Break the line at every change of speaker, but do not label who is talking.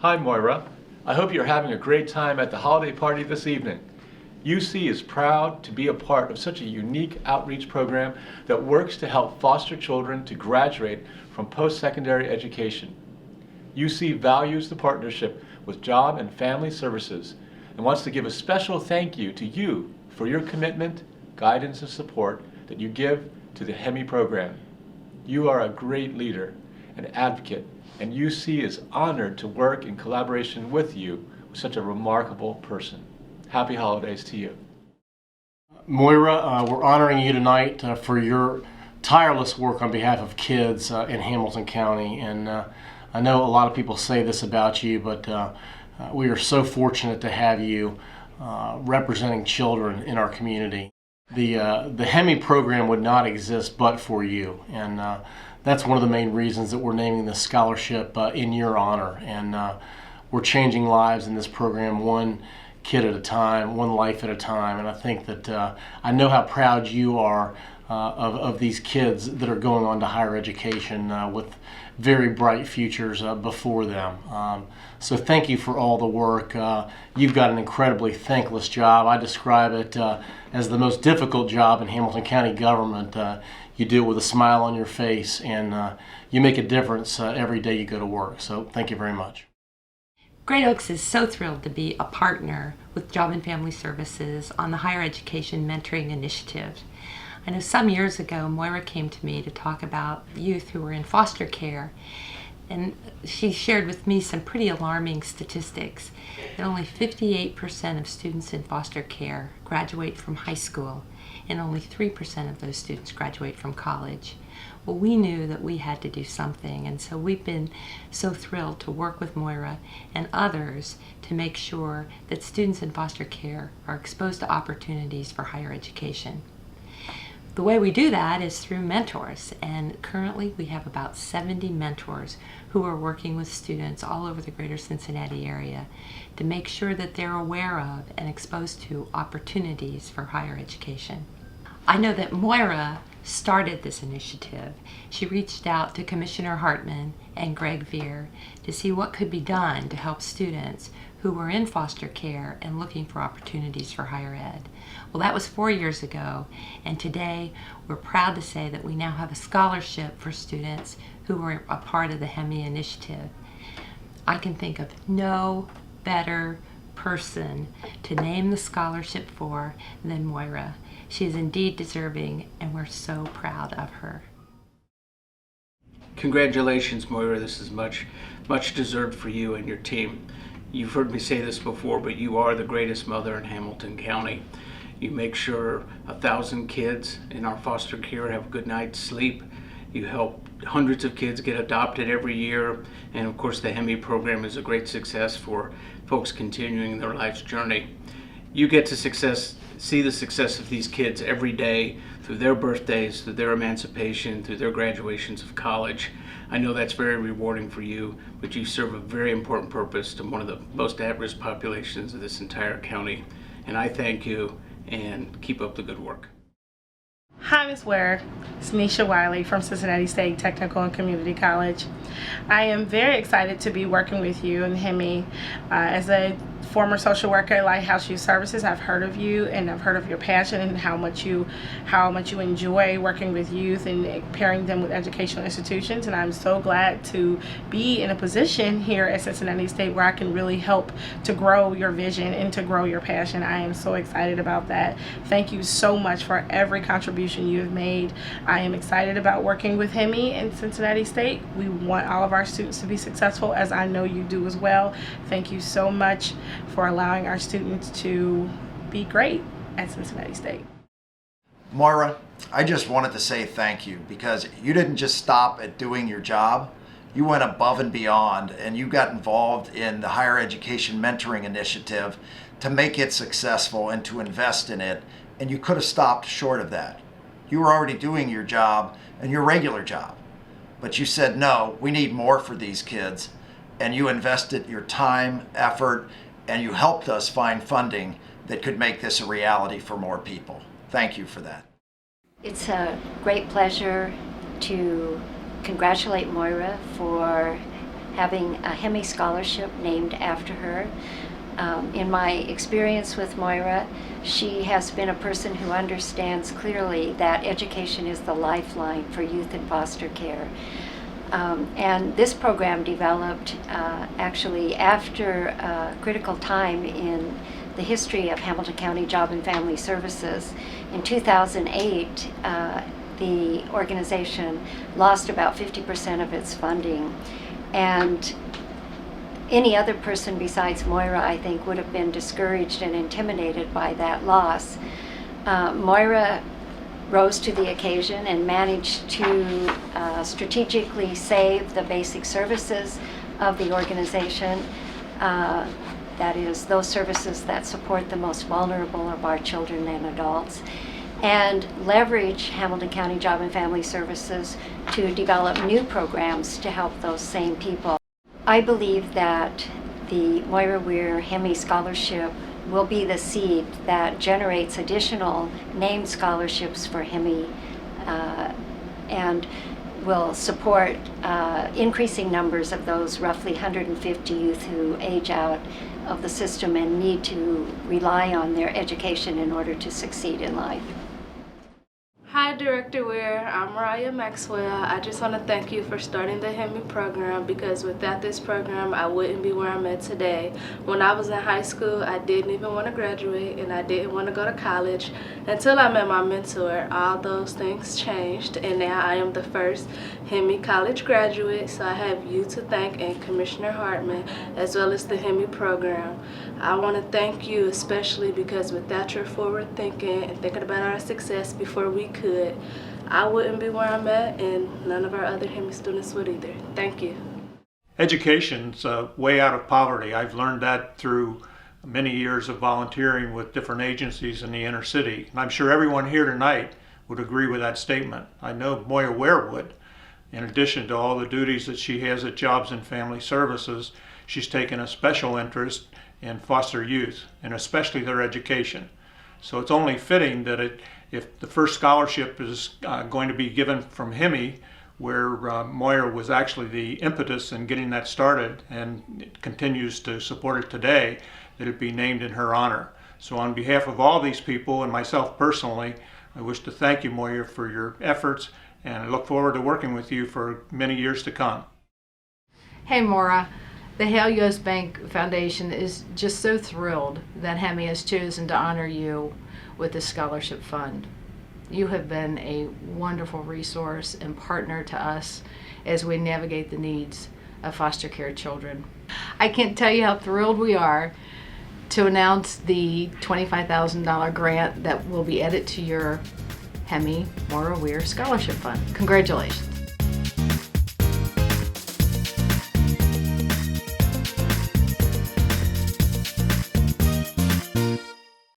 Hi Moira, I hope you're having a great time at the holiday party this evening. UC is proud to be a part of such a unique outreach program that works to help foster children to graduate from post-secondary education. UC values the partnership with Job and Family Services and wants to give a special thank you to you for your commitment, guidance, and support that you give to the HEMI program. You are a great leader, an advocate, and UC is honored to work in collaboration with you with such a remarkable person. Happy holidays to you.
Moira, we're honoring you tonight for your tireless work on behalf of kids in Hamilton County. And I know a lot of people say this about you, but we are so fortunate to have you representing children in our community. The HEMI program would not exist but for you, and that's one of the main reasons that we're naming this scholarship in your honor. And we're changing lives in this program one kid at a time, one life at a time. And I think that I know how proud you are of these kids that are going on to higher education with very bright futures before them. So thank you for all the work. You've got an incredibly thankless job. I describe it as the most difficult job in Hamilton County government. You do it with a smile on your face, and you make a difference every day you go to work. So thank you very much.
Great Oaks is so thrilled to be a partner with Job and Family Services on the Higher Education Mentoring Initiative. I know some years ago Moira came to me to talk about youth who were in foster care, and she shared with me some pretty alarming statistics that only 58% of students in foster care graduate from high school, and only 3% of those students graduate from college. Well, we knew that we had to do something, and so we've been so thrilled to work with Moira and others to make sure that students in foster care are exposed to opportunities for higher education. The way we do that is through mentors, and currently we have about 70 mentors who are working with students all over the greater Cincinnati area to make sure that they're aware of and exposed to opportunities for higher education. I know that Moira started this initiative. She reached out to Commissioner Hartman and Greg Vehr to see what could be done to help students who were in foster care and looking for opportunities for higher ed. Well, that was 4 years ago, and today we're proud to say that we now have a scholarship for students who were a part of the HEMI initiative. I can think of no better person to name the scholarship for than Moira. She is indeed deserving, and we're so proud of her.
Congratulations, Moira. This is much deserved for you and your team. You've heard me say this before, but you are the greatest mother in Hamilton County. You make sure 1,000 kids in our foster care have a good night's sleep. You help hundreds of kids get adopted every year. And of course, the HEMI program is a great success for folks continuing their life's journey. You get to see the success of these kids every day through their birthdays, through their emancipation, through their graduations of college. I know that's very rewarding for you, but you serve a very important purpose to one of the most at-risk populations of this entire county. And I thank you, and keep up the good work.
Hi, Ms. Weir. It's Nisha Wiley from Cincinnati State Technical and Community College. I am very excited to be working with you in HEMI. As a former social worker at Lighthouse Youth Services, I've heard of you and I've heard of your passion and how much you enjoy working with youth and pairing them with educational institutions. And I'm so glad to be in a position here at Cincinnati State where I can really help to grow your vision and to grow your passion. I am so excited about that. Thank you so much for every contribution you have made. I am excited about working with HEMI in Cincinnati State. We want all of our students to be successful, as I know you do as well. Thank you so much for allowing our students to be great at Cincinnati State.
Moira, I just wanted to say thank you, because you didn't just stop at doing your job. You went above and beyond, and you got involved in the Higher Education Mentoring Initiative to make it successful and to invest in it, and you could have stopped short of that. You were already doing your job and your regular job, but you said, no, we need more for these kids, and you invested your time, effort, and you helped us find funding that could make this a reality for more people. Thank you for that.
It's a great pleasure to congratulate Moira for having a HEMI scholarship named after her. In my experience with Moira, she has been a person who understands clearly that education is the lifeline for youth in foster care. And this program developed actually after a critical time in the history of Hamilton County Job and Family Services. In 2008, the organization lost about 50% of its funding. And any other person besides Moira, I think, would have been discouraged and intimidated by that loss. Moira rose to the occasion and managed to strategically save the basic services of the organization. That is, those services that support the most vulnerable of our children and adults, and leverage Hamilton County Job and Family Services to develop new programs to help those same people. I believe that the Moira Weir HEMI Scholarship will be the seed that generates additional named scholarships for HEMI and will support increasing numbers of those roughly 150 youth who age out of the system and need to rely on their education in order to succeed in life.
Hi, Director Weir. I'm Mariah Maxwell. I just want to thank you for starting the HEMI program, because without this program, I wouldn't be where I'm at today. When I was in high school, I didn't even want to graduate and I didn't want to go to college until I met my mentor. All those things changed, and now I am the first HEMI college graduate, so I have you to thank and Commissioner Hartman, as well as the HEMI program. I want to thank you especially because without your forward thinking and thinking about our success before we could, I wouldn't be where I'm at, and none of our other HEMI students would either. Thank you.
Education's a way out of poverty. I've learned that through many years of volunteering with different agencies in the inner city. And I'm sure everyone here tonight would agree with that statement. I know Moira Weir would. In addition to all the duties that she has at Jobs and Family Services, she's taken a special interest in foster youth, and especially their education. So it's only fitting that if the first scholarship is going to be given from HEMI, where Moira was actually the impetus in getting that started and it continues to support it today, that it be named in her honor. So on behalf of all these people and myself personally, I wish to thank you, Moira, for your efforts, and I look forward to working with you for many years to come.
Hey, Moira. The Hale U.S. Bank Foundation is just so thrilled that HEMI has chosen to honor you with this scholarship fund. You have been a wonderful resource and partner to us as we navigate the needs of foster care children. I can't tell you how thrilled we are to announce the $25,000 grant that will be added to your HEMI Moira Weir Scholarship Fund. Congratulations.